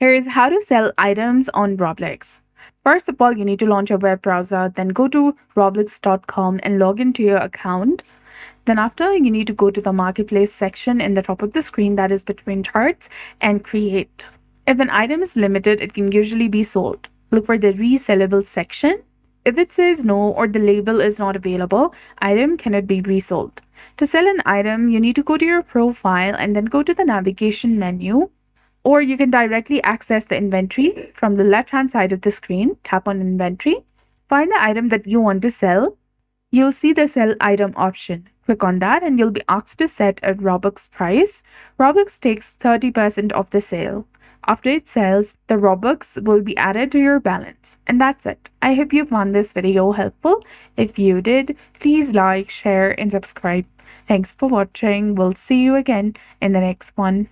Here's how to sell items on Roblox. First of all, you need to launch a web browser, then go to roblox.com and log into your account. Then after, you need to go to the marketplace section in the top of the screen that is between charts and create. If an item is limited, it can usually be sold. Look for the resellable section. If it says no or the label is not available, item cannot be resold. To sell an item, you need to go to your profile and then go to the navigation menu, or you can directly access the inventory from the left-hand side of the screen. Tap on inventory, find the item that you want to sell. You'll see the sell item option. Click on that and you'll be asked to set a Robux price. Robux takes 30% of the sale. After it sells, the Robux will be added to your balance. And that's it. I hope you found this video helpful. If you did, please like, share, and subscribe. Thanks for watching. We'll see you again in the next one.